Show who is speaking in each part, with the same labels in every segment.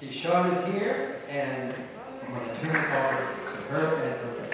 Speaker 1: Kyshona is here, and I'm going to turn it over to her and her band.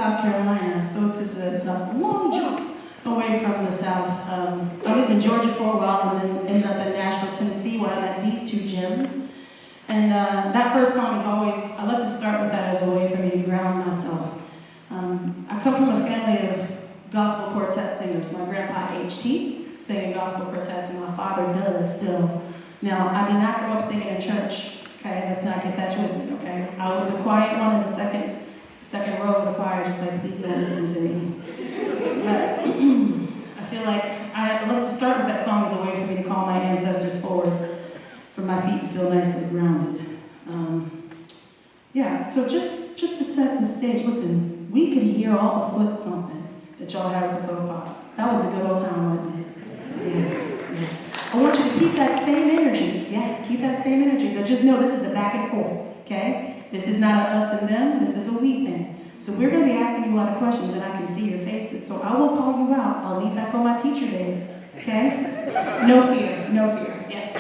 Speaker 2: South Carolina, so it's a long jump away from the South. I lived in Georgia for a while and then ended up in Nashville, Tennessee, where I met these two gems. And that first song is always, I love to start with that as a way for me to ground myself. I come from a family of gospel quartet singers. My grandpa H.T. sang in gospel quartets, and my father does still. Now, I did not grow up singing in church, okay? Let's not get that twisted, okay? I was the quiet one in the second row of the choir, just like, please don't listen to me. But I feel like I love to start with that song as a way for me to call my ancestors forward, for my feet to feel nice and grounded. Yeah, so just to set the stage, listen, we can hear all the foot stomping that y'all had with the faux pas. That was a good old time, wasn't it? Yes, yes. I want you to keep that same energy. Yes, keep that same energy. But just know this is a back and forth, okay? This is not a us and them. This is a we thing. So we're going to be asking you a lot of questions, and I can see your faces. So I will call you out. I'll leave back on my teacher days, okay? No fear, no fear. Yes.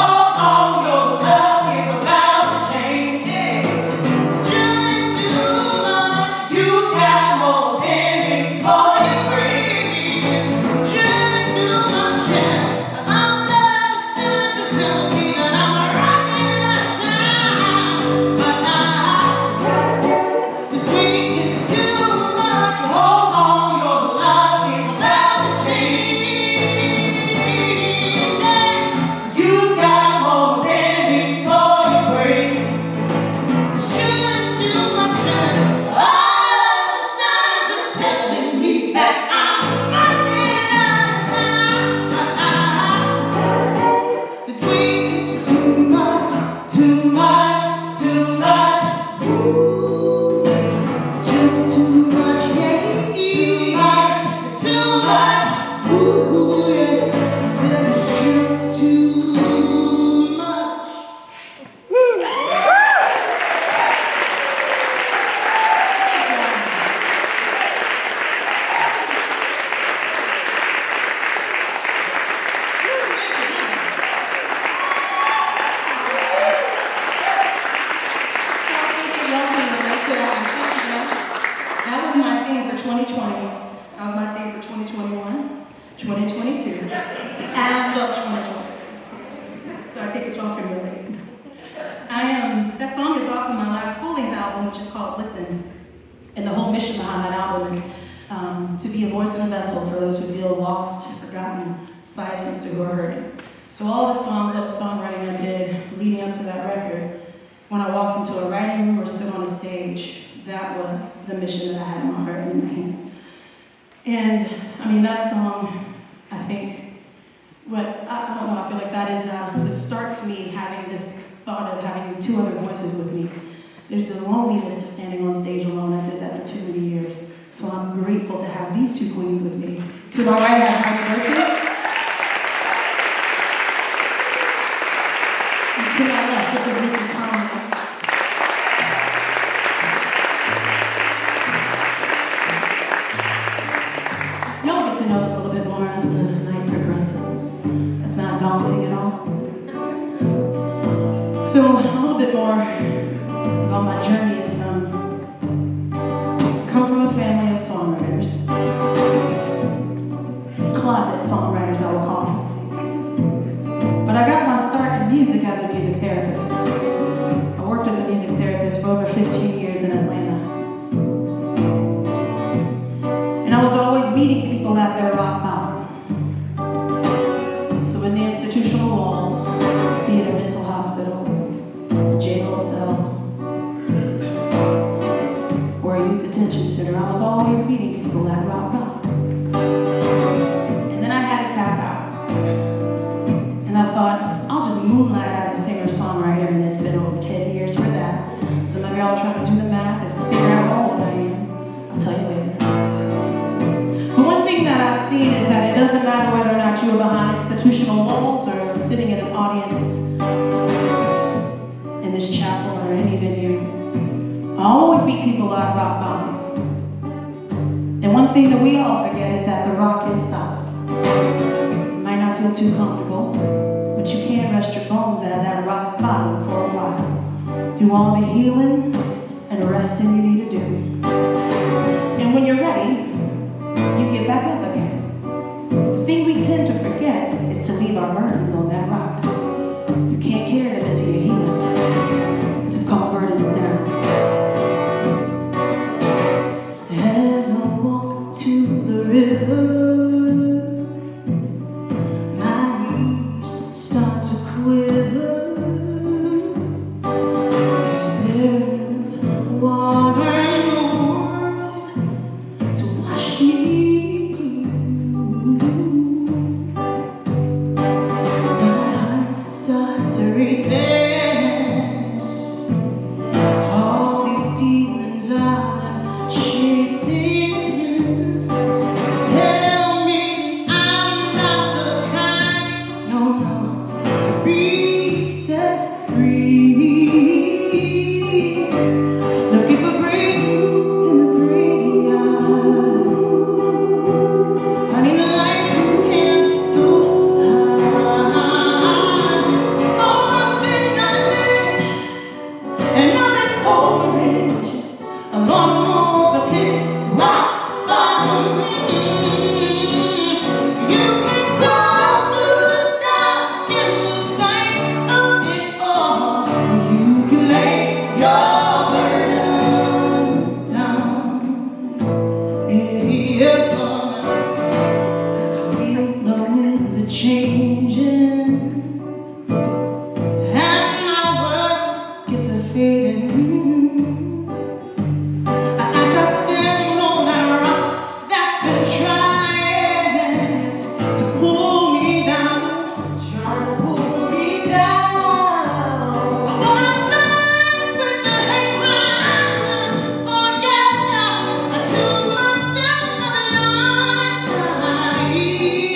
Speaker 3: Oh!
Speaker 2: Ooh, yes, it's just too much. That was my theme for 2020. That was my theme for 2021, 2022, and look, 2020. So I take it y'all can relate. That song is off of my last schooling album, which is called Listen. And the whole mission behind that album is to be a voice and a vessel for those who feel lost, forgotten, silenced, or who are hurting. So all the songs, all the songwriting I did leading up to that record, when I walked into a writing room or stood on a stage, that was the mission that I had in my heart and in my hands. And I mean, that song, I think, I don't know, I feel like that is the start to me having this thought of having two other voices with me. There's a loneliness to standing on stage alone. I did that for too many years. So I'm grateful to have these two queens with me. To my right, I have Margo Price. And to my left, this is Lyrical. Y'all get to know a little bit more as the night progresses. That's not daunting at all. So a little bit more about my journey is come from a family of songwriters, closet songwriters I will call them. But I got my start in music as a music therapist. I worked as a music therapist for over 15 years in Atlanta. And I was always meeting people at their rock bottom. So in the institutional walls, be it a mental hospital, a jail cell, or a youth detention center, I was always meeting people at rock bottom. And then I had to tap out. And I thought, I'll just moonlight as a singer-songwriter, and it's been over 10 years for that. Some of y'all are trying to do the math and figure out how old I am. I'll tell you later. But one thing that I've seen is that it doesn't matter whether or not you are behind institutional walls or sitting in an audience in this chapel or any venue. I always meet people at rock bottom. And one thing that we all forget is that the rock is solid. You might not feel too comfortable, but you can rest your bones at that rock bottom for a while. Do all the healing and resting you need to do. And when you're ready, you get back up again. The thing we tend to forget is to leave our burdens on that rock. You can't carry them into your healing. This is called burdens down. As I walk to the river, my knees start to quiver. There's water in the world to wash me. My heart starts to race. All these demons are chasing. Tell me I'm not the kind, no, to be set free. Looking for grace in the graveyard. I need a light who can't be so high. Oh, I've been nothing and nothing oranges. Along moves a pit rock bottom. You can crawl through the dark in the sight of it all. You can lay your burdens down. Yes, Lord. I feel the winds are changing, and my words get to fading. As I stand on that rock, that's been trying to pull me down, trying to pull me down. I'm gonna die with the hate rising. Oh yes, I told myself a lie.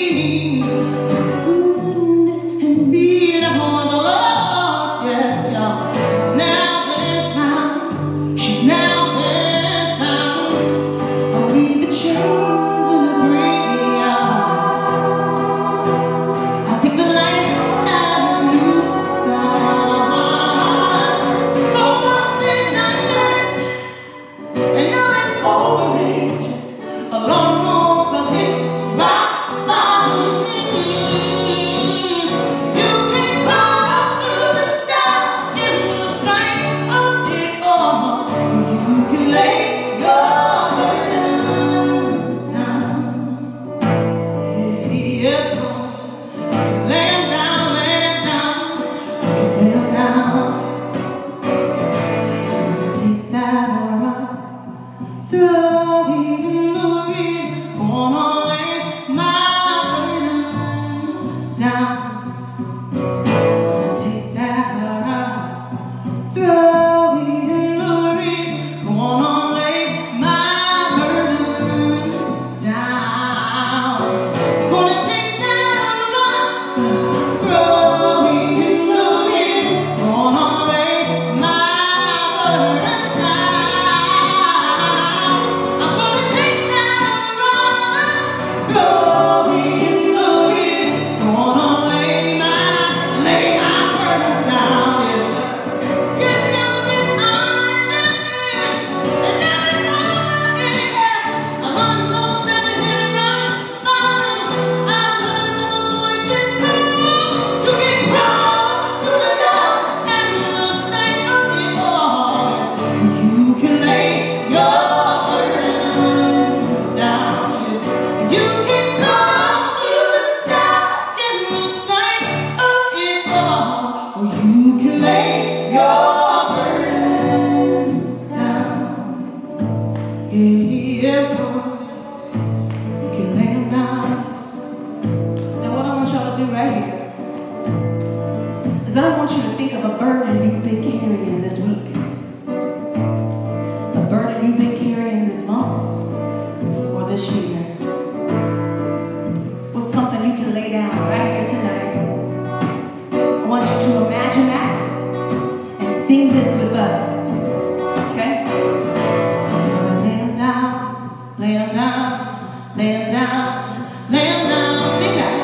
Speaker 2: Because I want you to think of a burden you've been carrying this week. A burden you've been carrying this month or this year. What's something you can lay down right here tonight? I want you to imagine that and sing this with us. Okay? Lay them down, lay them down, lay them down, lay them down. Sing that.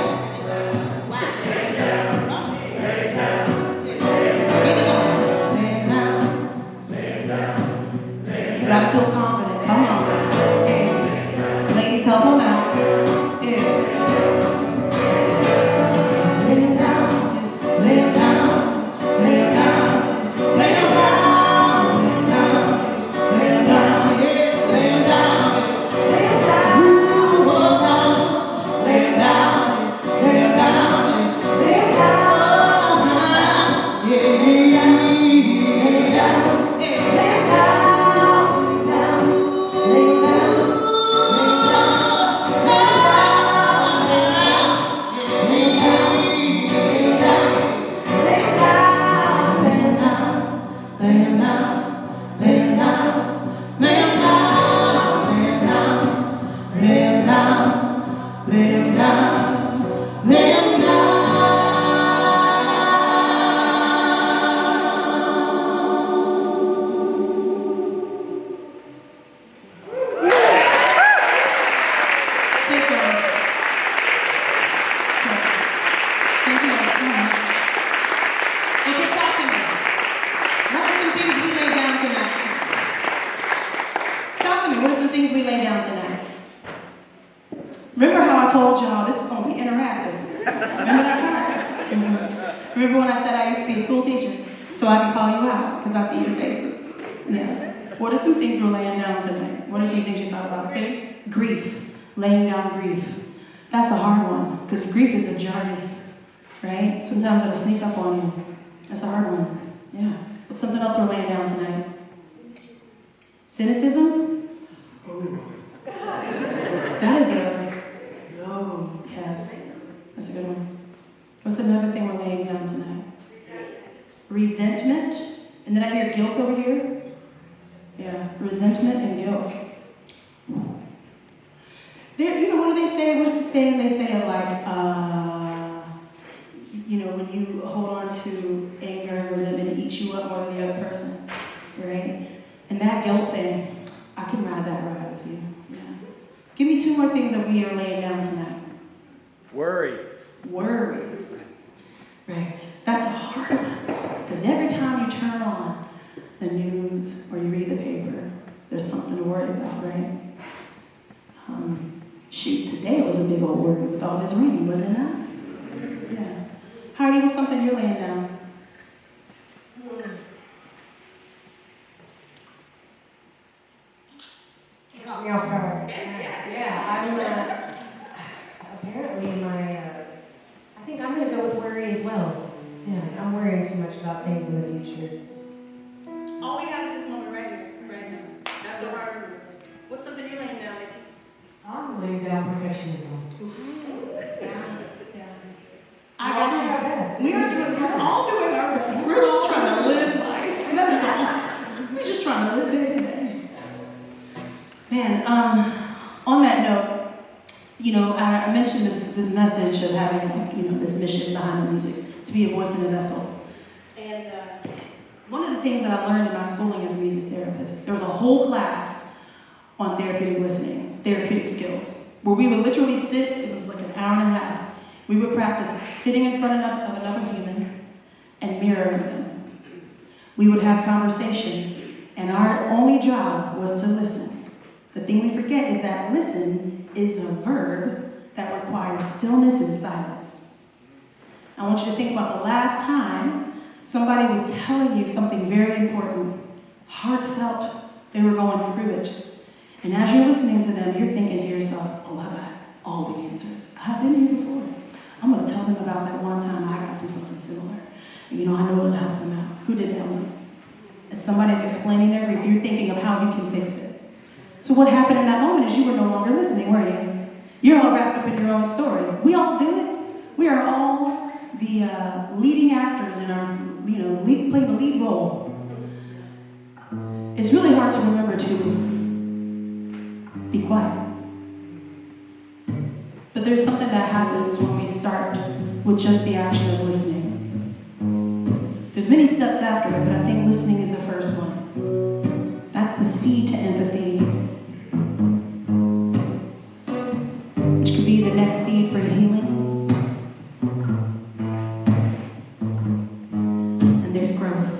Speaker 2: You gotta feel confident. Come on. Hey. Ladies, help them out. Yeah. Lay them down. Just lay them down. Lay them down. Lay them down. Lay them down. Just lay them down. Yeah. Lay them down. Lay them down. Lay them down. Lay them down. Just lay them down. Yeah. Lay them down. Remember when I said I used to be a school teacher? So I can call you out, because I see your faces. Yeah. What are some things we're laying down tonight? What are some things you thought about? Say, grief. Laying down grief. That's a hard one, because grief is a journey, right? Sometimes it'll sneak up on you. That's a hard one. Yeah. What's something else we're laying down tonight? Cynicism? That is a... Oh, yes. That's a good one. What's another thing we're laying down tonight? Resentment. And then I hear guilt over here. Yeah, resentment and guilt. You know, what do they say? What's the saying they say of like, you know, when you hold on to anger and resentment, it eats you up more than the other person, right? And that guilt thing, I can ride that ride with you. Yeah. Give me two more things that we are laying down tonight.
Speaker 3: Worry.
Speaker 2: Worries. Right. That's a hard one. Because every time you turn on the news or you read the paper, there's something to worry about, right? Shoot, today was a big old worry with all this rain, was it not? Yeah. Heidi, what's something you're laying down?
Speaker 4: You caught me off guard. Yeah, apparently I think I'm going to go with worry as well. Yeah, I'm worrying too much about things in the future.
Speaker 2: All we have is this moment right here, right now. That's so hard to remember. What's something you're laying down, Nikki?
Speaker 5: I'm laying down perfectionism.
Speaker 2: Yeah.
Speaker 4: I got our best.
Speaker 2: We're all doing our best. We're just trying to live life. That is all. We're just trying to live day to day. Man, on that note, you know, I mentioned this message of having, like, you know, this mission behind the music, to be a voice in a vessel. And one of the things that I learned in my schooling as a music therapist, there was a whole class on therapeutic listening, therapeutic skills, where we would literally sit, it was like an hour and a half, we would practice sitting in front of another human and mirroring them. We would have conversation, and our only job was to listen. The thing we forget is that listen is a verb that requires stillness and silence. I want you to think about the last time somebody was telling you something very important, heartfelt, they were going through it. And as you're listening to them, you're thinking to yourself, oh, I got all the answers. I've been here before. I'm going to tell them about that one time I got through something similar. And, you know, I know it'll help them out. Who did that one? As somebody's explaining their grief, you're thinking of how you can fix it. So what happened in that moment is you were no longer listening, were you? You're all wrapped up in your own story. We all do it. We are all the leading actors in our, play the lead role, it's really hard to remember to be quiet. But there's something that happens when we start with just the action of listening. There's many steps after it, but I think listening is the first one. That's the seed to empathy, which could be the next seed for healing. And there's growth.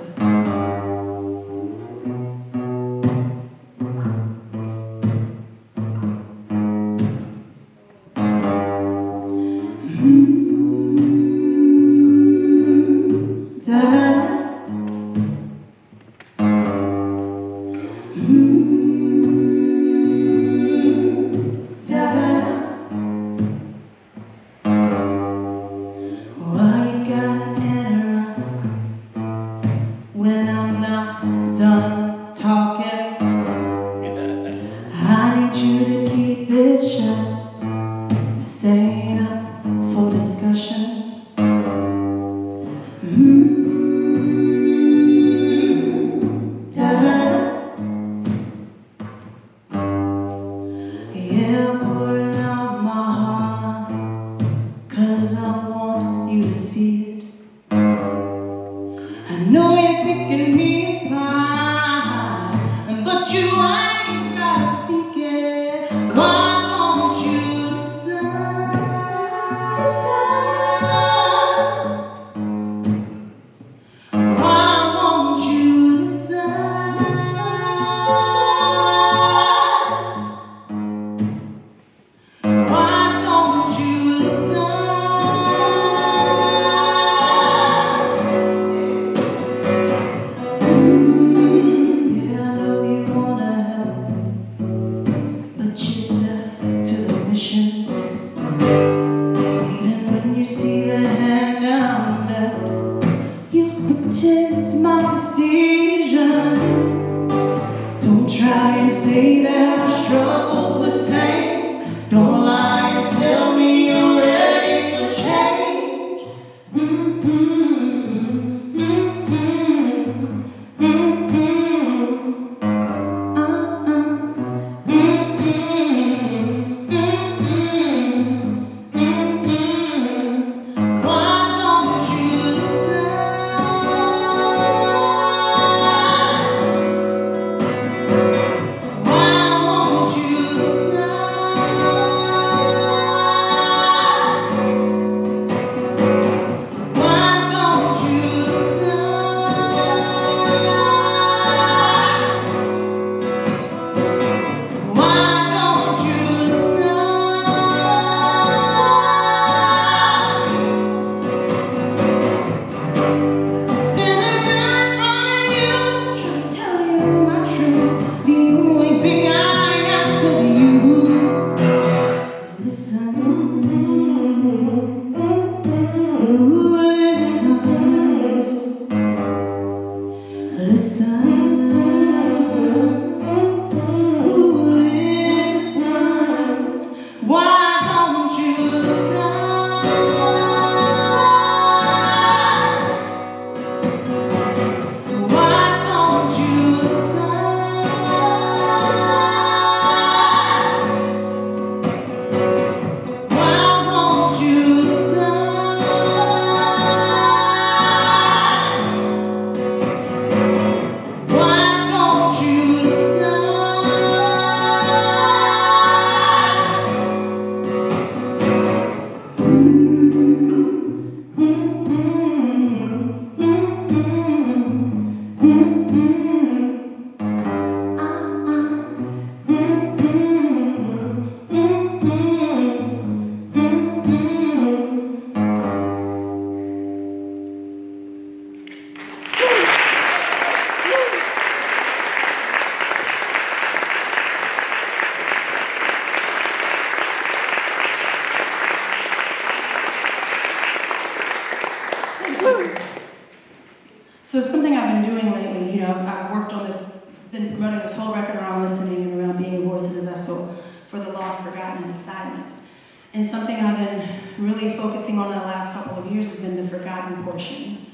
Speaker 2: So something I've been doing lately, I've worked on this, been promoting this whole record around listening and around being a voice of the vessel for the lost, forgotten, and the silence. And something I've been really focusing on the last couple of years has been the forgotten portion.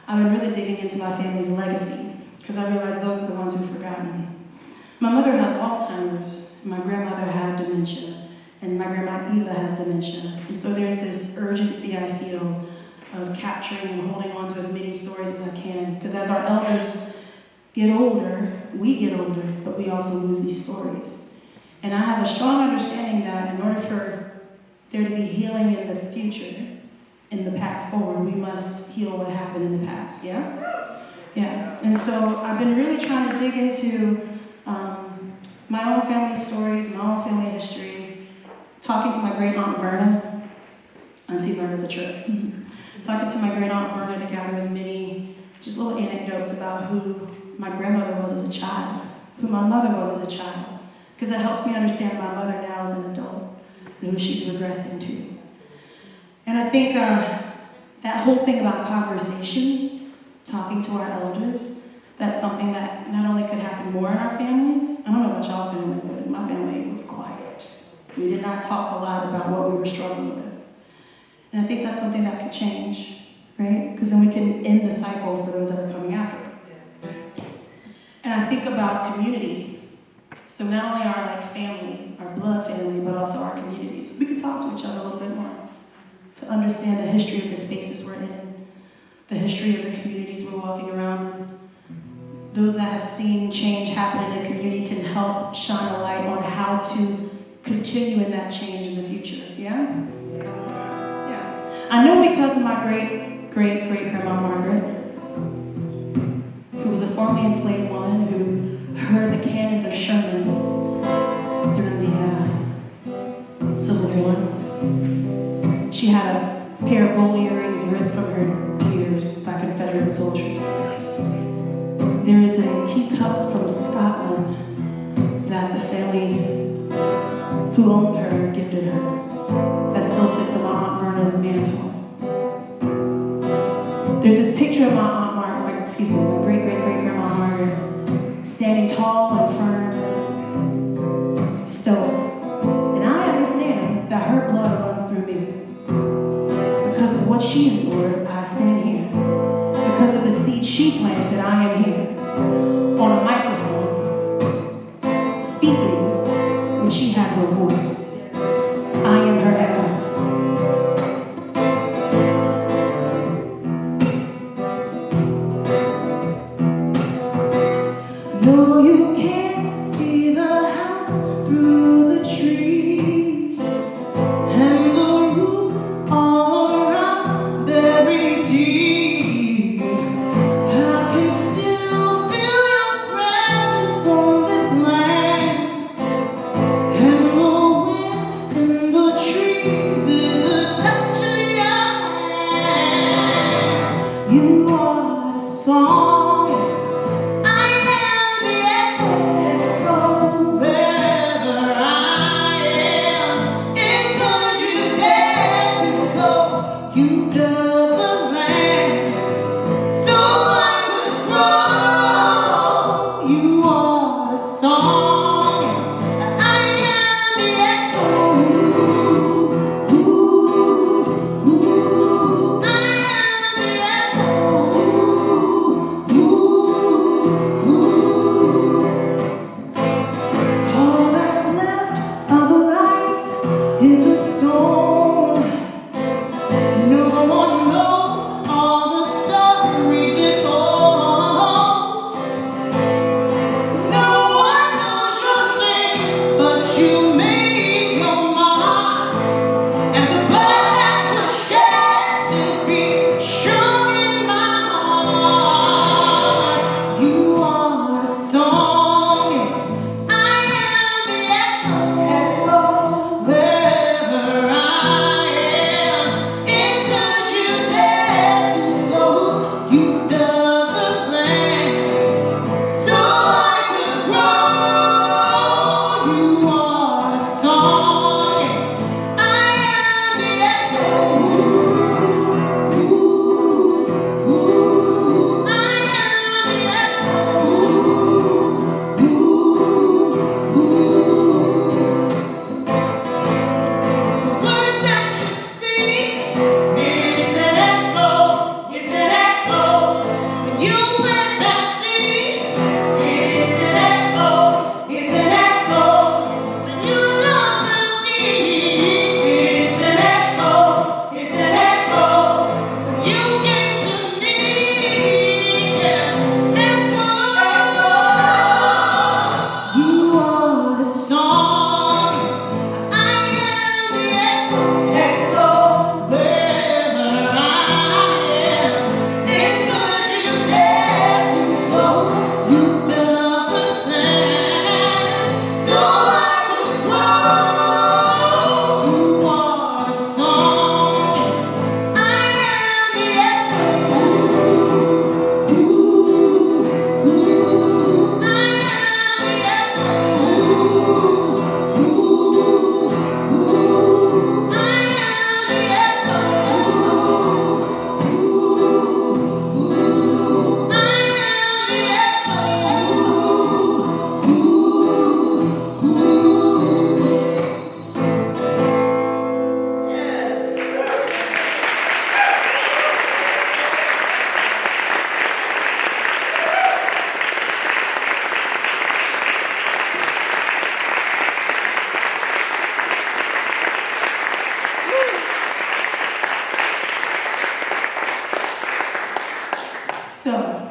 Speaker 2: I've been really digging into my family's legacy because I realize those are the ones who've forgotten. My mother has Alzheimer's, my grandmother had dementia, and my grandma Eva has dementia. And so there's this urgency I feel of capturing and holding on to as many stories as I can. Because as our elders get older, we get older, but we also lose these stories. And I have a strong understanding that in order for there to be healing in the future, in the path forward, we must heal what happened in the past, yeah? Yeah. And so I've been really trying to dig into my own family stories, my own family history, talking to my great aunt Verna. Auntie Verna's a trip. Talking to my great aunt Verna to gather as many just little anecdotes about who my grandmother was as a child, who my mother was as a child, because it helps me understand my mother now as an adult and who she's regressing to. And I think that whole thing about conversation, talking to our elders, that's something that not only could happen more in our families. I don't know about y'all's families, but in my family it was quiet. We did not talk a lot about what we were struggling with. And I think that's something that could change, right? Because then we can end the cycle for those that are coming after us. And I think about community. So not only our family, our blood family, but also our communities. We can talk to each other a little bit more to understand the history of the spaces we're in, the history of the communities we're walking around in. Those that have seen change happen in a community can help shine a light on how to continue in that change in the future. Yeah? Yeah. I know because of my great-great-great-grandma Margaret, who was a formerly enslaved woman who heard the cannons of Sherman during the Civil War. She had a pair of gold earrings ripped from her ears by Confederate soldiers. There is a teacup from Scotland that the family who owned her gifted her that still sits on my Aunt Verna's mantle. There's this picture of my great-great-great-grandma Margaret standing tall and firm, stoic. And I understand that her blood runs through me. Because of what she endured, I stand here. Because of the seed she planted, I am here. On a microphone, speaking when she had no voice. I am her echo. Though you can't see the house through the trees, and the roots all around buried deep, I can still feel your presence on this land. And the wind in the trees is the touch of your hand. You are a song. Is a stone. No one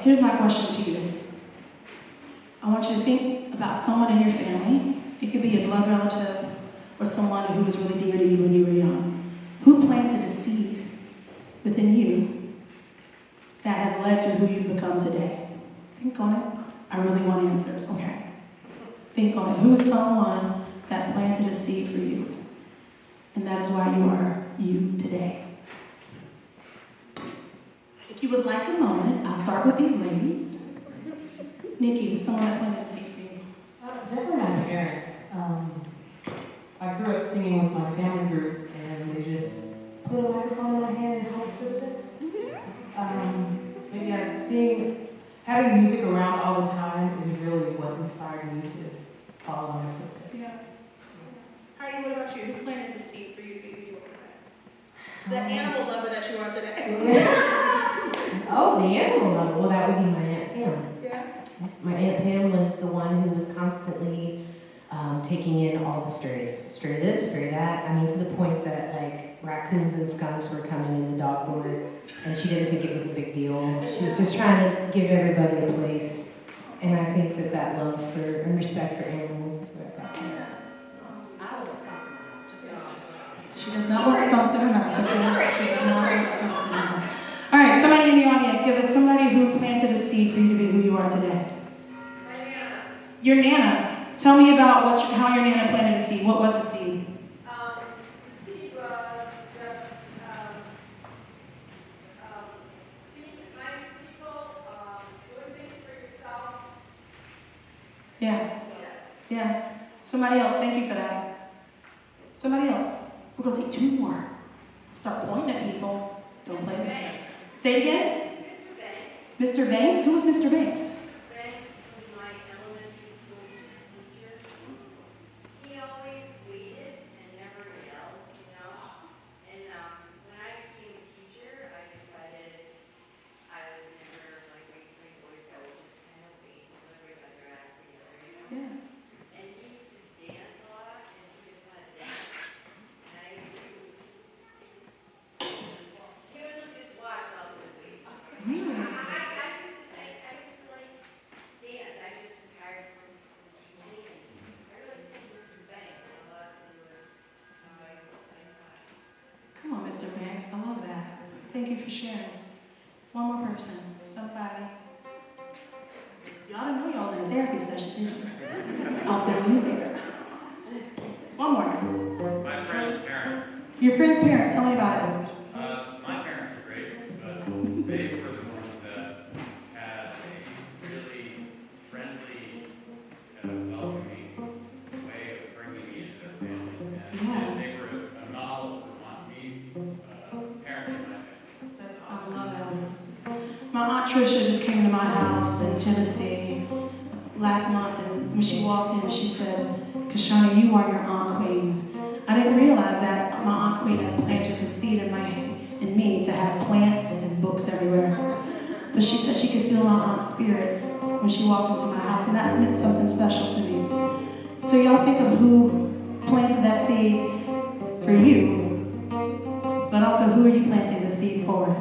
Speaker 2: here's my question to you. I want you to think about someone in your family. It could be a blood relative or someone who was really dear to you when you were young. Who planted a seed within you that has led to who you've become today? Think on it. I really want answers. Okay. Think on it. Who is someone that planted a seed for you? And that is why you are you today. If you would like a moment, I'll start with these ladies. Nikki, who's someone that planted a seed for you?
Speaker 5: Definitely my parents. I grew up singing with my family group, and they just put a microphone in my hand and hoped for the best. But yeah, having music around all the time is really what inspired me to follow in their footsteps.
Speaker 2: Yeah. Heidi, what about you? Who planted the seed for you to be who you are today? The animal lover that you are today.
Speaker 4: Oh, the animal lover. Well, that would be my Aunt Pam.
Speaker 2: Yeah.
Speaker 4: My Aunt Pam was the one who was constantly taking in all the strays. Stray this, stray that. I mean, to the point that, like, raccoons and skunks were coming in the dog board, and she didn't think it was a big deal. She was just trying to give everybody a place. And I think that love for and respect for animals is what I got from that.
Speaker 2: She does not want skunks in her house. She does not want skunks in her house. All right, somebody in the audience, give us somebody who planted a seed for you to be who you are today.
Speaker 3: My Nana.
Speaker 2: Your Nana. Tell me about how your Nana planted a seed. What was the seed?
Speaker 3: The seed was just being kind to people, doing things for yourself.
Speaker 2: Yeah. Yeah. Somebody else. Thank you for that. Somebody else. We're going to take two more. Start pointing at people. Don't play them. Say it again.
Speaker 3: Mr. Banks.
Speaker 2: Mr. Banks? Who was Mr. Banks?
Speaker 3: Banks was my elementary school teacher. He always waited and never yelled, you know. And when I became a teacher, I decided I would never raise my voice. I would just kind of wait until everybody got their act together, you know.
Speaker 2: Yeah.
Speaker 3: And he used to dance a lot, and he just wanted to dance. And I used to, he would just watch while he was waiting.
Speaker 2: Really?
Speaker 3: I just like dance. I just retired from teaching, and I really think Mr. Banks had a lot to do with how I thought.
Speaker 2: Come on, Mr. Banks. I love that. Thank you for sharing. One more person. Somebody. Y'all didn't know y'all was in a therapy session, did you? I'll bring you there. One more.
Speaker 6: My friend's parents.
Speaker 2: Your friend's parents. Tell me about it.
Speaker 6: My parents were great, but they were the ones that had a really friendly, welcoming way of bringing me into their family. And they were a model for wanting me parenting my family.
Speaker 2: That's awesome. I love that. My Aunt Tricia just came to my house in Tennessee last month, and when she walked in, she said, "Kyshona, you are your Aunt Queen." I didn't realize that my Aunt Queen had planted the seed in me to have plants and books everywhere. But she said she could feel my aunt's spirit when she walked into my house, and that meant something special to me. So y'all think of who planted that seed for you, but also who are you planting the seed for?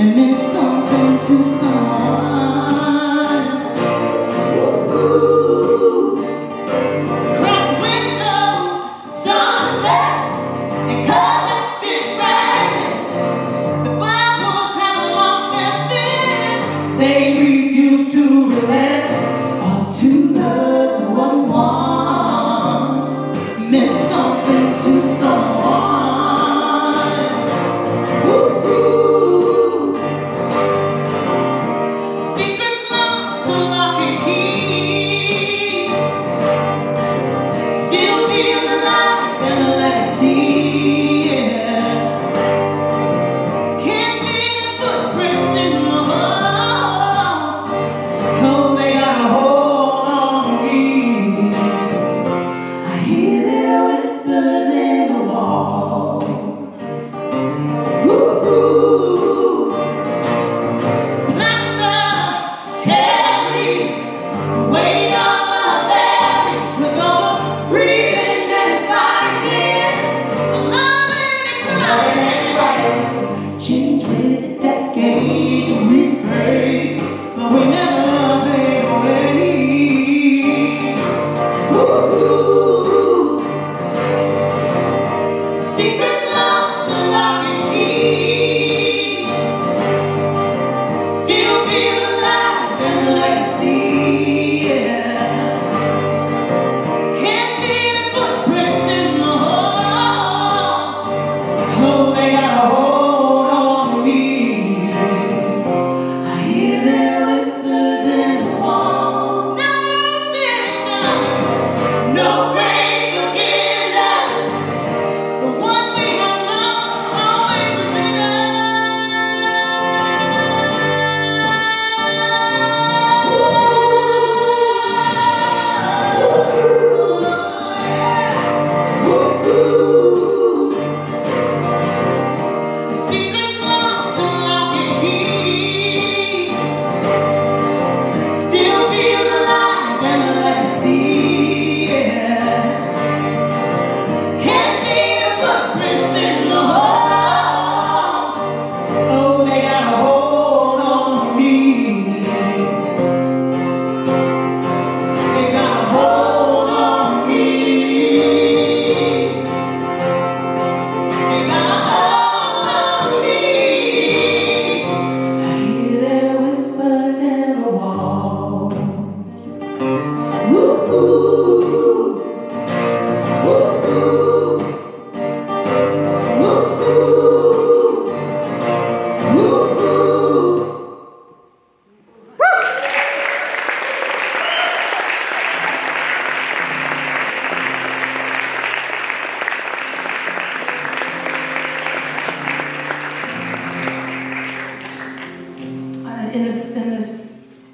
Speaker 7: And it's something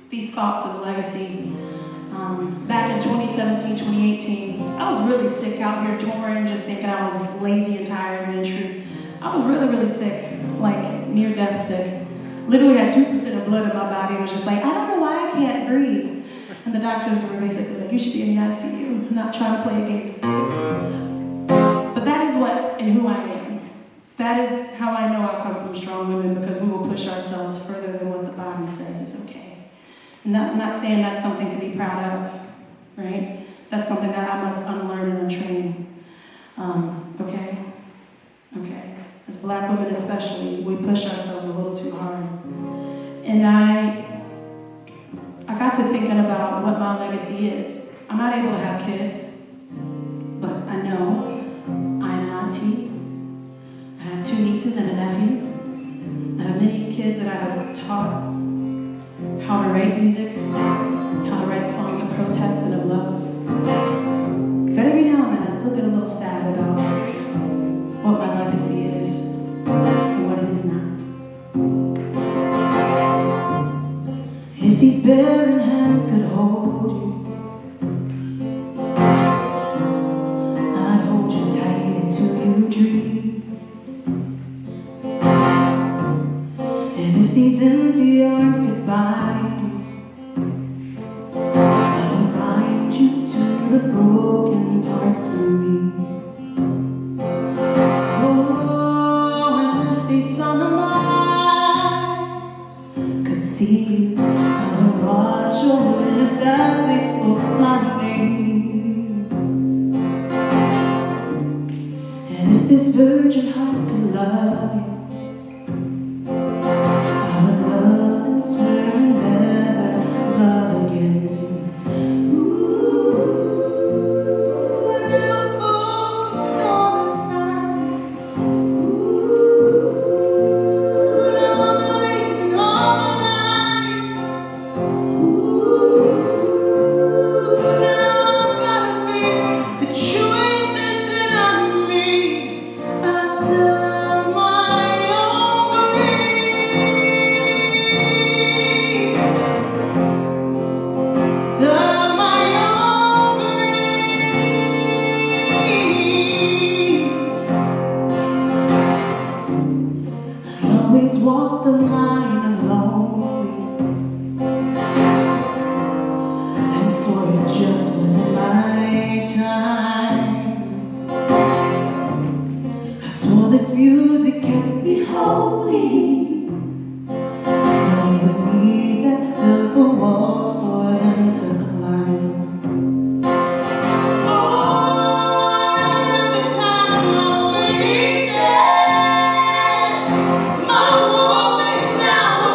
Speaker 2: These thoughts of legacy. Back in 2017, 2018, I was really sick out here touring, just thinking I was lazy and tired, and in truth, I was really, really sick, like near-death sick. Literally had 2% of blood in my body and was just like, I don't know why I can't breathe. And the doctors were basically like, you should be in the ICU, not trying to play a game. But that is what and who I am. That is how I know I come from strong women, because we will push ourselves further than what the body says is okay. I'm not saying that's something to be proud of, right? That's something that I must unlearn and untrain. Okay? Okay. As Black women especially, we push ourselves a little too hard. And I got to thinking about what my legacy is. I'm not able to have kids, but I know I'm an auntie. I have 2 nieces and a nephew. I have many kids that I have taught how to write music, how to write songs of protest and of love. But every now and then I still get a little sad about what my legacy is and what it is not. If these barren hands could hold you, I'd hold you tight until you dream. And if these empty arms could bind you, I would bind you to the broken parts of me. Oh, and if these summer eyes could see you, I would watch your lips as they spoke my name. And if this virgin heart could love you, swear to never love again. Ooh, I never focused all the time. Ooh, now I'm living all my life. Ooh, now I've gotta face the choices that I made. I've done my own grave. Walk the line alone, and swore it just wasn't my time. I swore this music can't be holy, but it was me that built the walls for them to climb. Now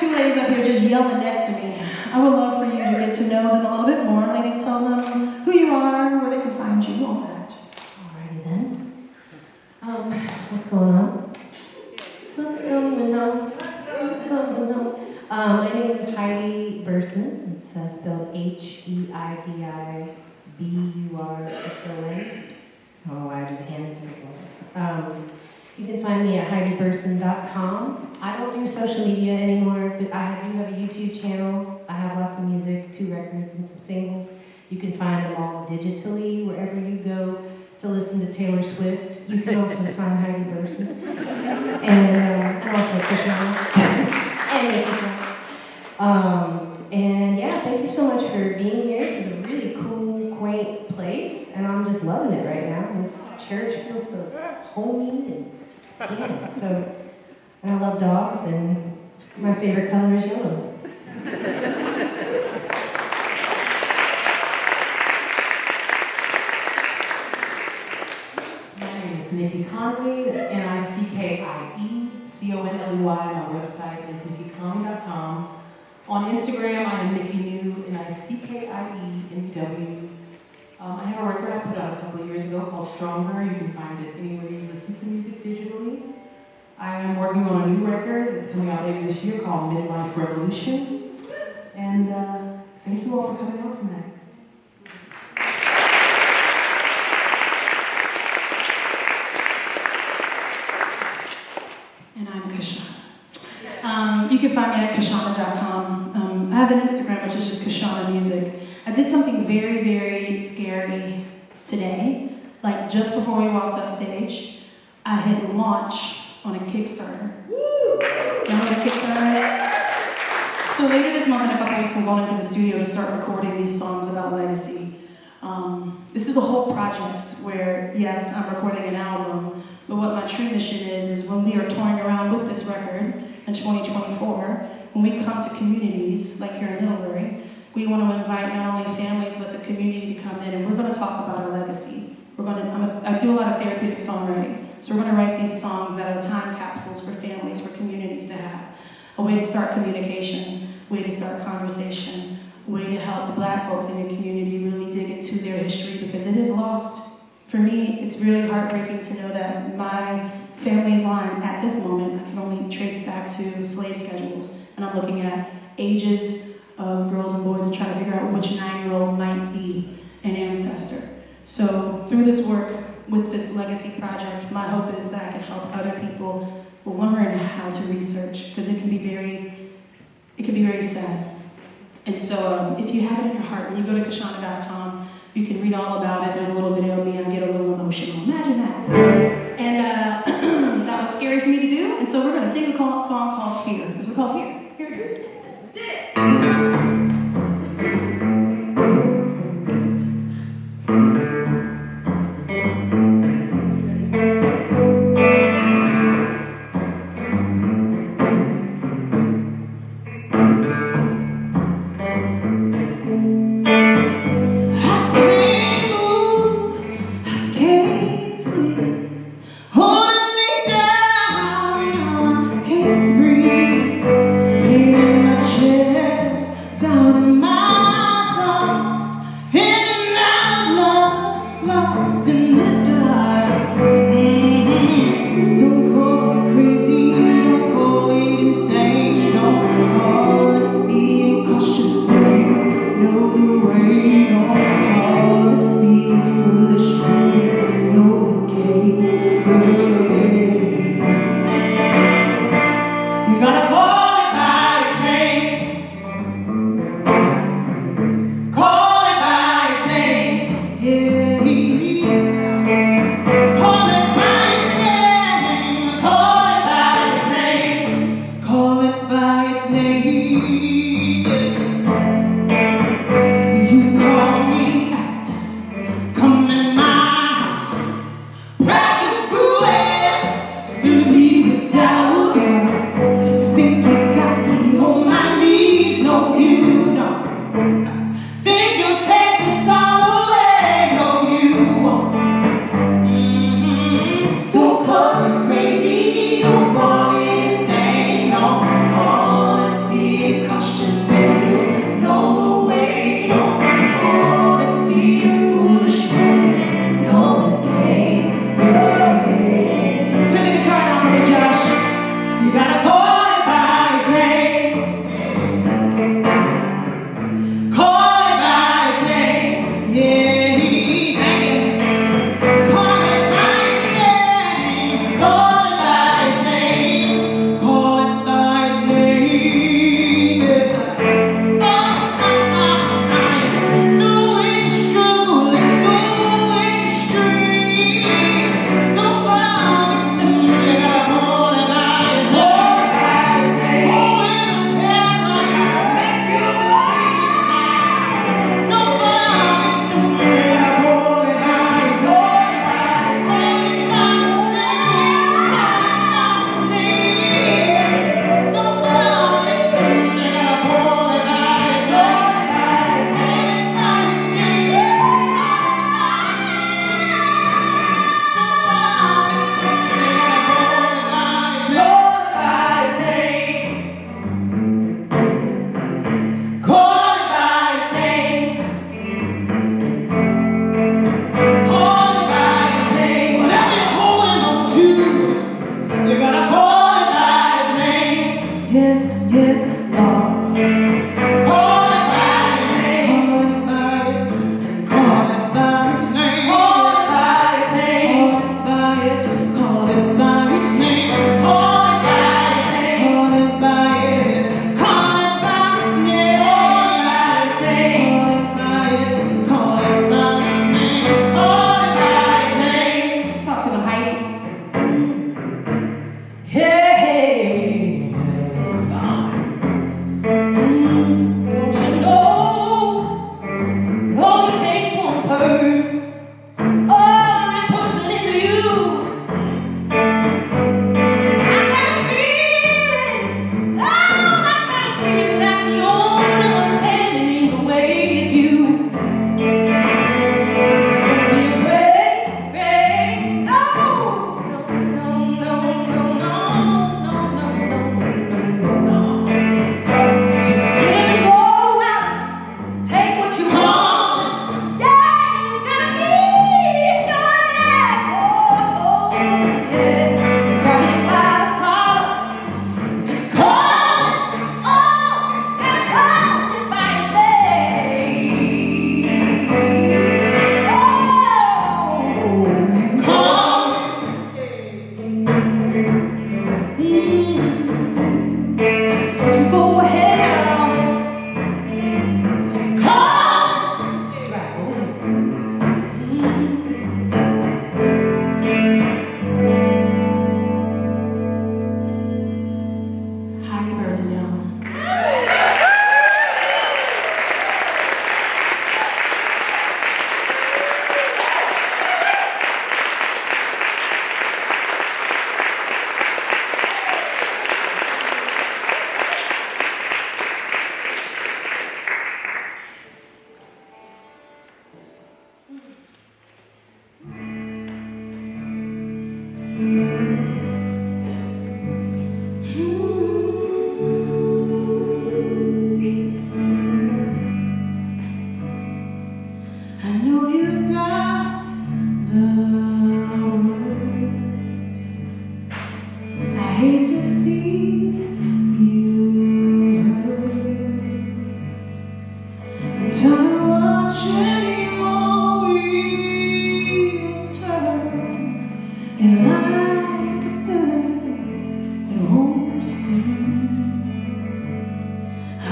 Speaker 2: two ladies up here just yelling next to me. I would love for you to get to know them a little bit more. Ladies, tell them who you are, where they can find you, all that.
Speaker 4: Alrighty then. What's going on? What's going on? What's going on? My name is Heidi Burson. It's spelled Heidiburson. I don't know why I do hand signals. You can find me at HeidiBurson.com. I don't do social media anymore, but I do have a YouTube channel. I have lots of music, 2 records and some singles. You can find them all digitally wherever you go to listen to Taylor Swift. You can also find Heidi Burson. And also Kyshona. And Kyshona. And yeah, thank you so much for being here. This is a really cool, quaint place, and I'm just loving it right now. This church feels so homey, and yeah, so, and I love dogs, and my favorite color is yellow.
Speaker 5: My name is Nikki Conley. That's Nickie, Conley. My website is NikkieConley.com. On Instagram, I am Nikki New, Nickienew. I have a record I put out a couple of years ago called Stronger. You can find it anywhere you listen to music digitally. I am working on a new record that's coming out later this year called Midlife Revolution. And thank you all for coming out tonight.
Speaker 2: And I'm Kyshona. You can find me at Kyshona.com. I have an Instagram, which is just Kyshona Music. I did something very, very scary today. Like just before we walked up stage, I hit launch on a Kickstarter. Remember the Kickstarter? So later this month, in a couple weeks, I'm going into the studio to start recording these songs about legacy. This is a whole project where, yes, I'm recording an album, but what my true mission is when we are touring around with this record in 2024, when we come to communities like here in Middlebury, we want to invite not only families but the community to come in, and we're going to talk about our legacy. I do a lot of therapeutic songwriting, so we're going to write these songs that are time capsules for families, for communities to have. A way to start communication, a way to start conversation, a way to help the Black folks in your community really dig into their history because it is lost. For me, it's really heartbreaking to know that my family's line at this moment, I can only trace back to slave schedules, and I'm looking at ages of girls and boys and trying to figure out which 9-year-old might be an ancestor. So through this work with this legacy project, my hope is that I can help other people learn how to research, because it can be very sad. And so if you have it in your heart, when you go to Kyshona.com, you can read all about it. There's a little video of me, I get a little emotional. Imagine that. And that was scary for me to do, and so we're going to sing a song called Fear. Is it called Fear? Here. Holding me down, I can't breathe.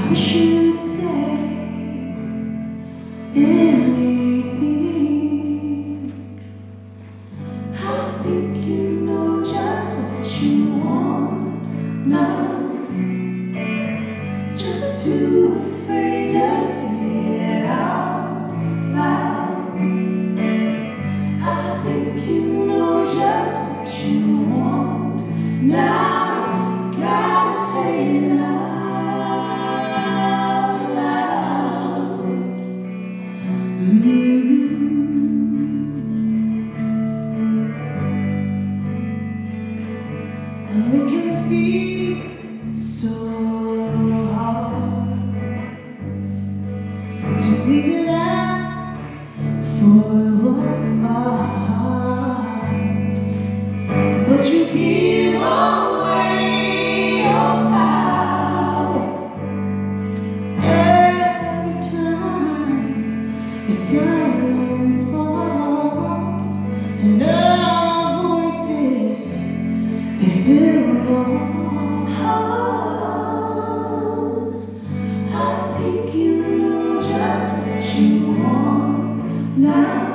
Speaker 2: wish you'd say anything. I think you know just what you want now. Just too afraid to say it out loud. I think you know just what you want now. Gotta say it out loud. Well, it can feel so hard to even ask for what's ours, but you give away your power every time your silence falls, and our voices, they fill our hearts. I think you know just what you want now.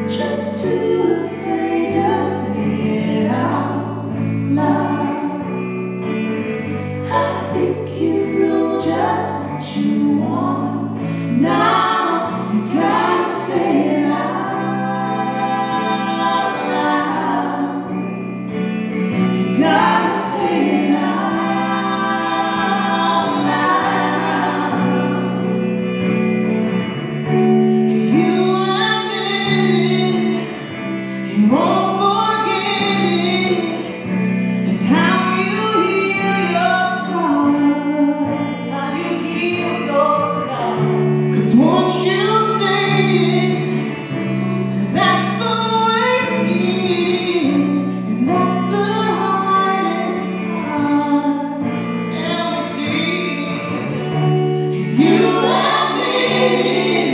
Speaker 2: Just too afraid to say it out loud. I think you know just what you want now. You gotta say it out loud. You gotta say it out loud. If you admit it, you won't forget it. It's how you heal your scars. How you heal your scars. 'Cause once you say it, that's the way it is. And that's the hardest part. And we see, if you admit it,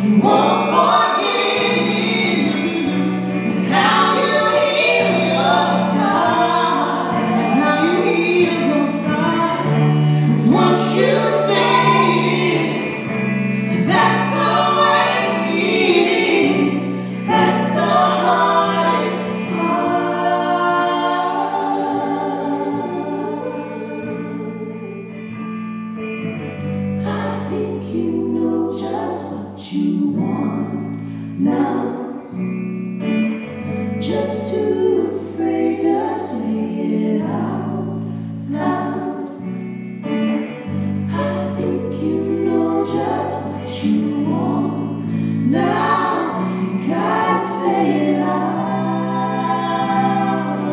Speaker 2: you won't forget it. It's how you heal your scars. It's how you heal your scars. 'Cause once you say it, that's the way it is. That's the hardest part. I think you know just what you want now. Just too afraid to say it out loud. I think you know just what you want now. You gotta say it out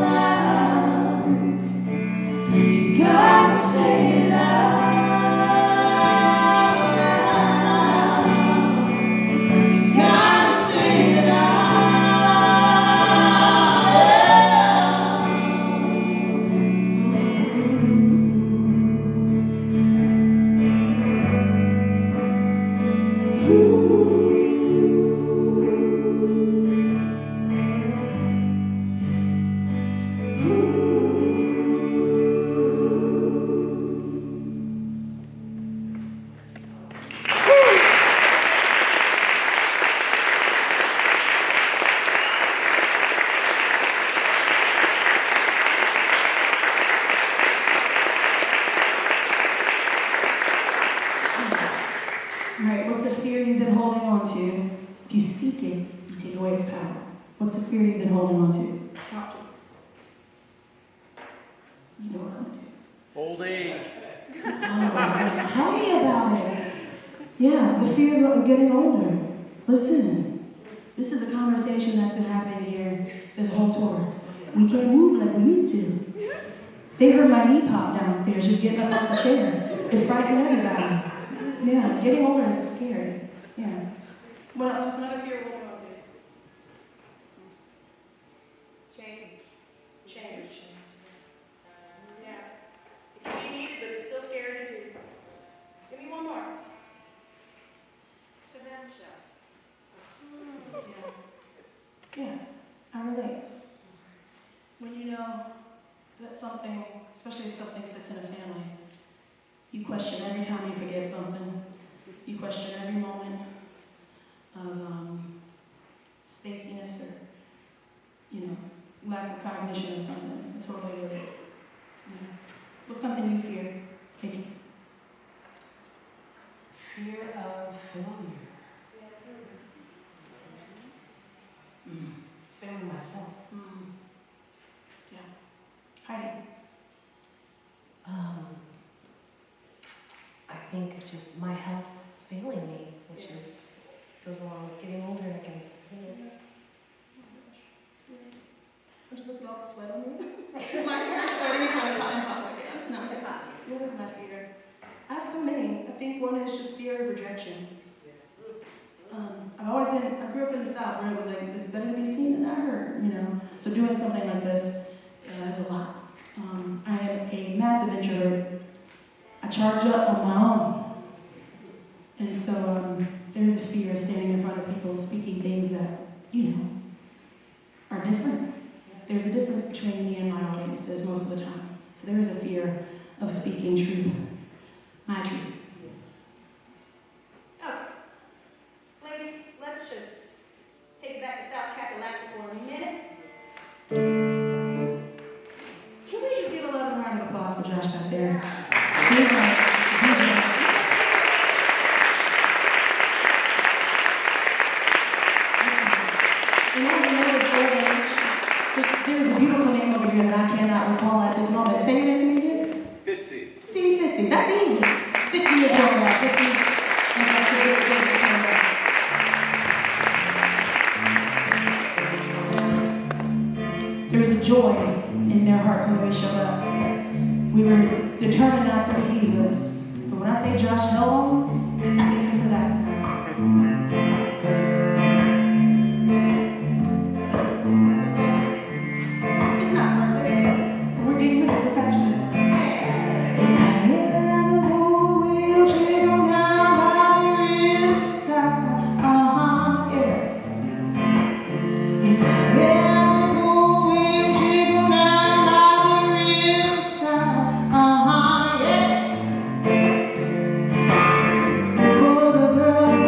Speaker 2: loud. You gotta say it out loud. You gotta say it out loud. Right, what's a fear you've been holding on to? If you seek it, you take away its power. What's a fear you've been holding on to? You know what I'm gonna do.
Speaker 6: Old age.
Speaker 2: Oh, tell me about it. Yeah, the fear of getting older. Listen, this is a conversation that's been happening here this whole tour. We can't move like we used to. They heard my knee pop downstairs, just getting up off the chair. It frightened everybody. Yeah, getting older is scary. Yeah. What else? What's another fear we're holding on to? Change. Change. Yeah. It can be needed, but it's still scary to do. Give me one more. Dementia. Yeah, I relate. When you know that something, especially if something sits in a family, question every time you forget something. You question every moment of spaciness or, lack of cognition or something. I totally get it. Yeah. What's something you fear, Vicky?
Speaker 5: Fear of failure. Failing myself.
Speaker 2: Yeah. Heidi?
Speaker 4: I think just my health failing me, which goes along with getting older, I guess.
Speaker 2: I just look at all the sweat on me. My hair is sweaty in front of public. Yeah, no, they're fine. What is my fear? I have so many. I think one is just fear of rejection. I grew up in the South where it was like, it's better to be seen than I heard, So doing something like this is a lot. I am a massive introvert. I charge up on my own. And so there's a fear of standing in front of people speaking things that, are different. There's a difference between me and my audiences most of the time. So there is a fear of speaking truth. My truth. Okay. Ladies, let's just take it back to South Kakalaki for a minute. Can we just give a loving round of applause for Josh out there? There's a beautiful name over here that I cannot recall at this moment. Say your name again.
Speaker 6: Fitzy.
Speaker 2: See, Fitzy. That's easy. Fitzy is over there. Fitzy. There was a joy in their hearts when we showed up. We were determined not to be divas. But when I say Josh held on, thank you for that, sir. It's not perfect. We're getting good at perfectionism. For the girl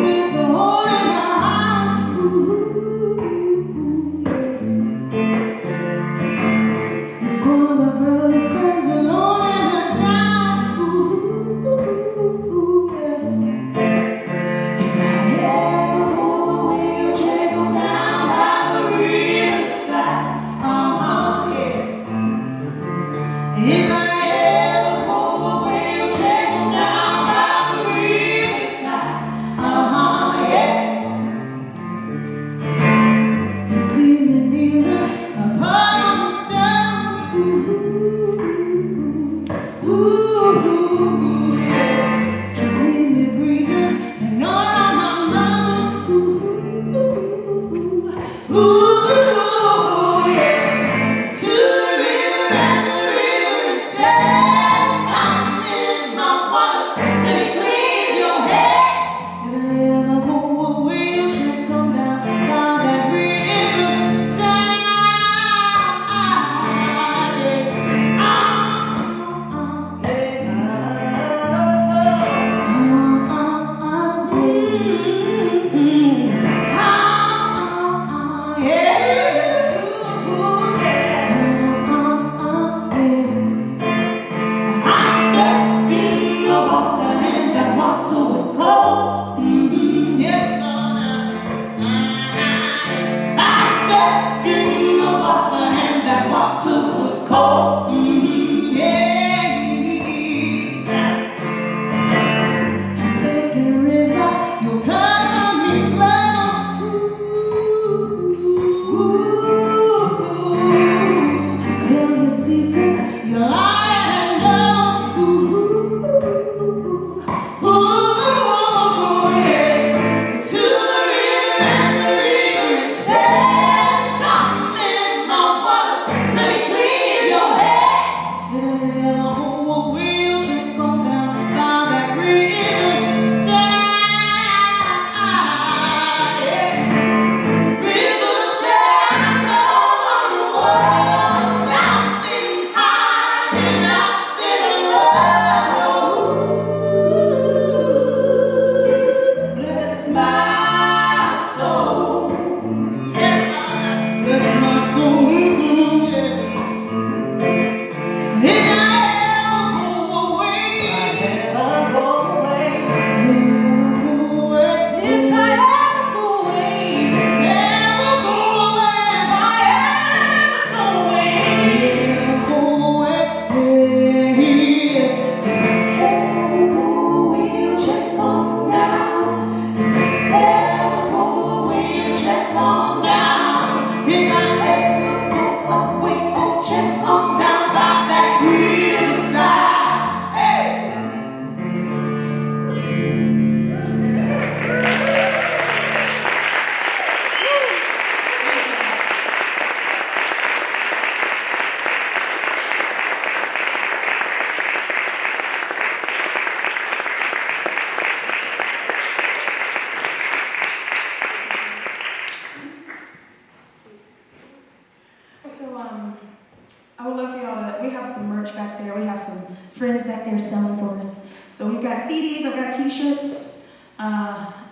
Speaker 2: So we've got CDs, I've got t-shirts, and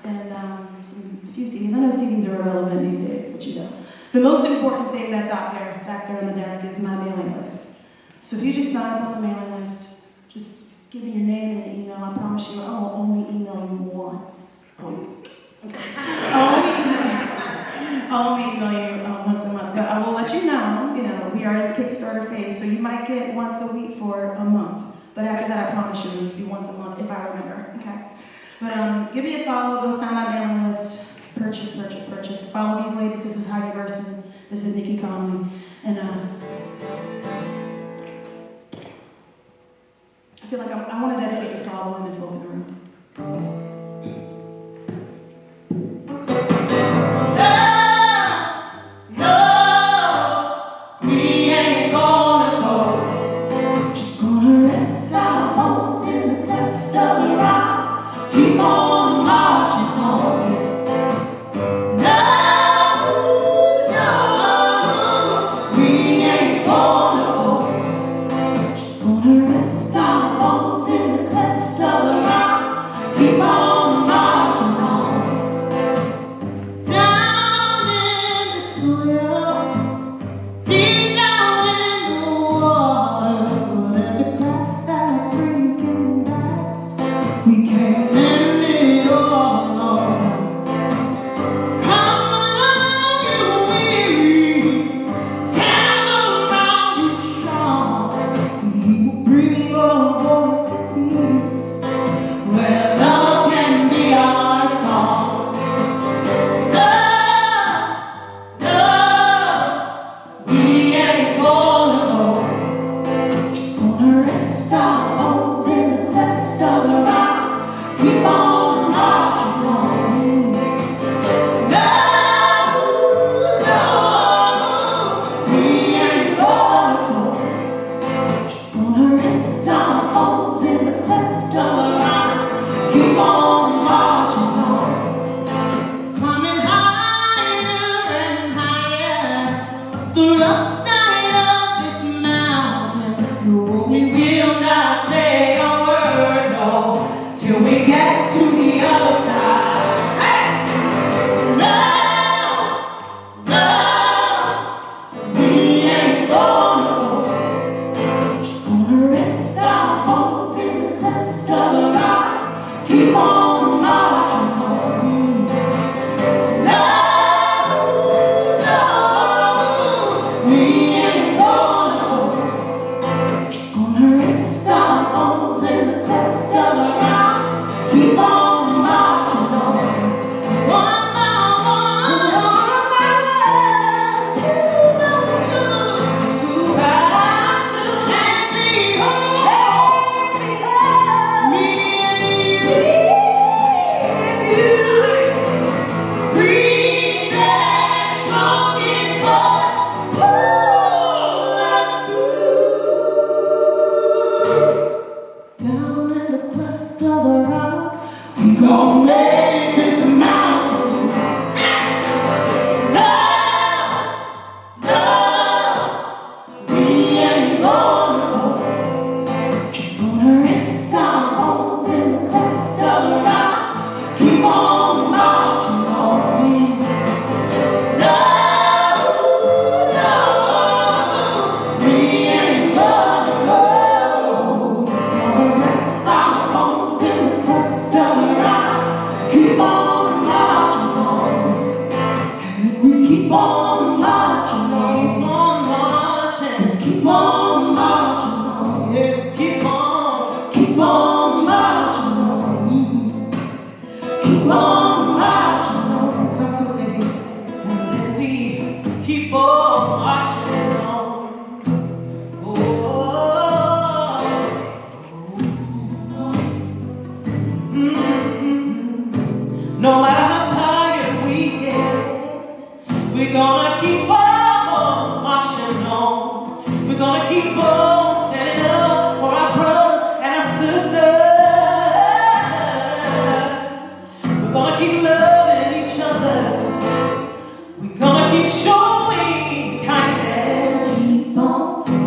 Speaker 2: a few CDs. I know CDs are irrelevant these days, but you know. The most important thing that's out there, back there on the desk, is my mailing list. So if you just sign up on the mailing list, just give me your name and an email. I promise you, I will only email you once a week. Okay. I'll only email you once a month, but I will let you know, we are in the Kickstarter phase, so you might get once a week for a month. But after that, I promise you, it'll just be once a month, if I remember, okay? But give me a follow, go sign my mailing list, purchase. Follow these ladies, this is Heidi Gerson, this is Nikki Conley, and I feel like I want to dedicate this to all the women folk in the room.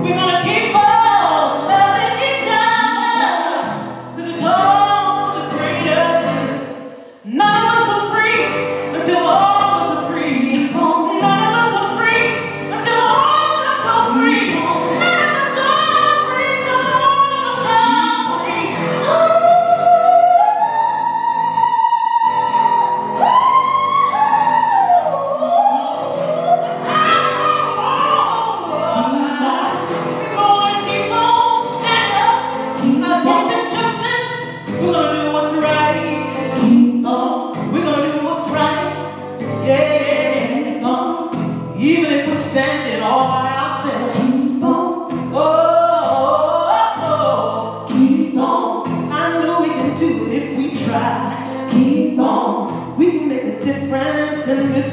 Speaker 5: We're gonna keep on loving each other, 'cause it's all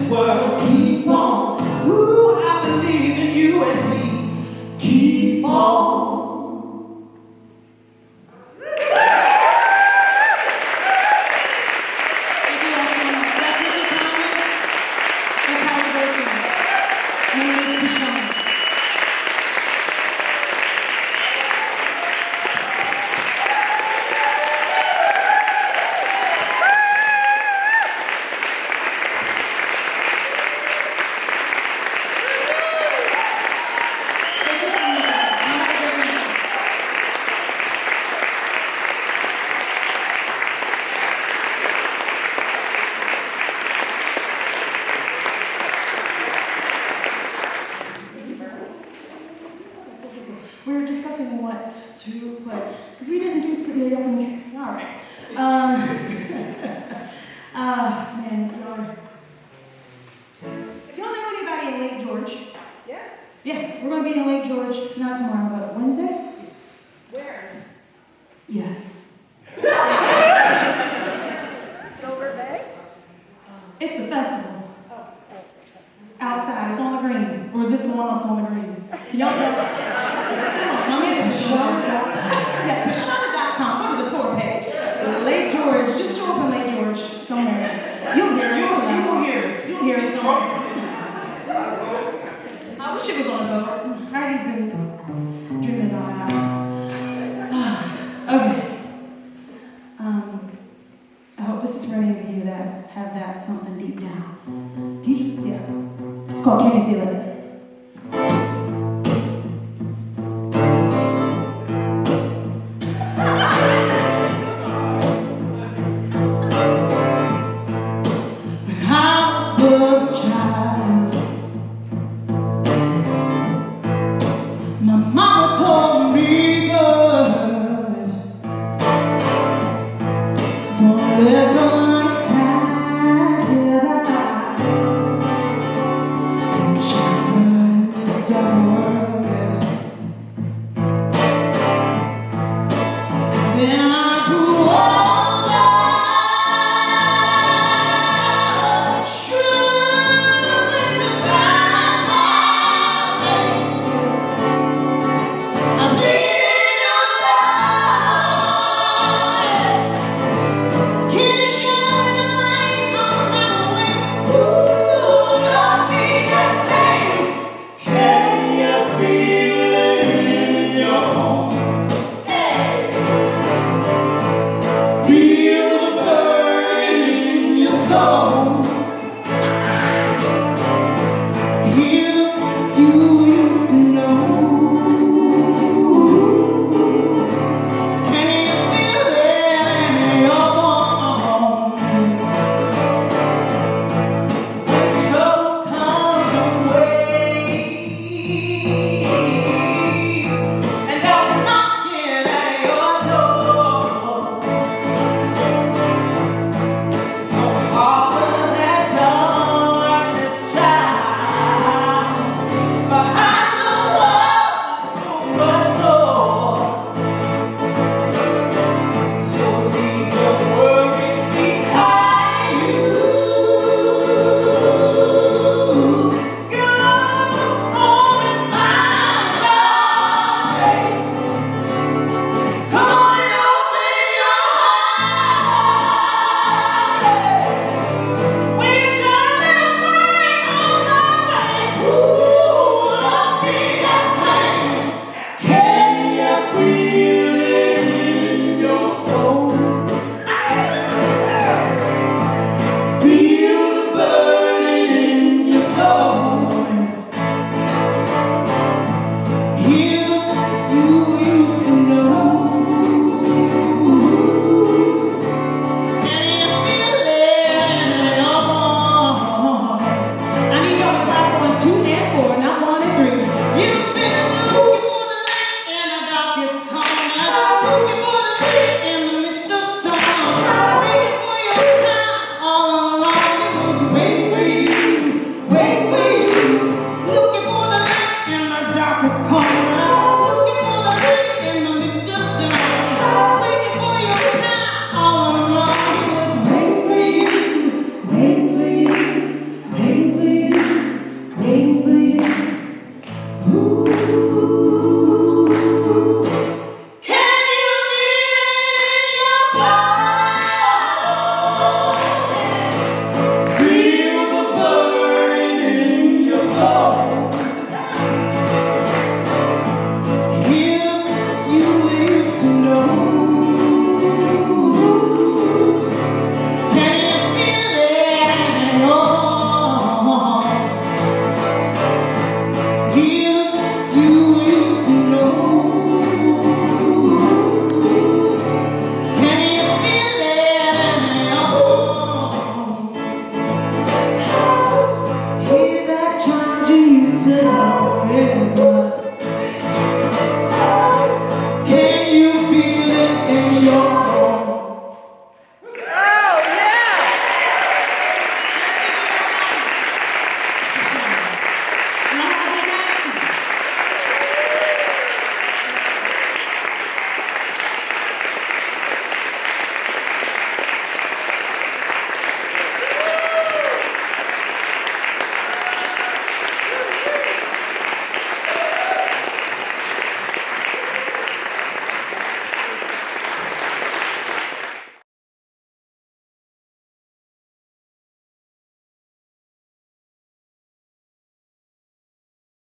Speaker 5: this world. Keep on. Ooh, I believe in you and me. Keep on.
Speaker 2: Thank you all so much. That's Nikki Conlon. That's how it goes in. My name is Kyshona. We were discussing what to play, because we didn't do City of Me. All right. Man, if y'all know anybody in Lake George?
Speaker 5: Yes?
Speaker 2: Yes, we're going to be in Lake George, not tomorrow, but Wednesday?
Speaker 5: Where?
Speaker 2: Yes.
Speaker 5: Silver Bay?
Speaker 2: It's a festival. Outside, it's on the green. Or is this the one that's on the green? Can y'all tell? My man is Kyshona.com. Yeah, Kyshona.com. Go to the tour page. Lake George. Just show up in Lake George somewhere. You'll hear us. You'll hear us. You'll hear us somewhere. I wish it was on the boat. Heidi's been dreaming about that. Okay. I hope this is for any of you that have that something deep down. If you just, yeah. It's called Can You Feel It?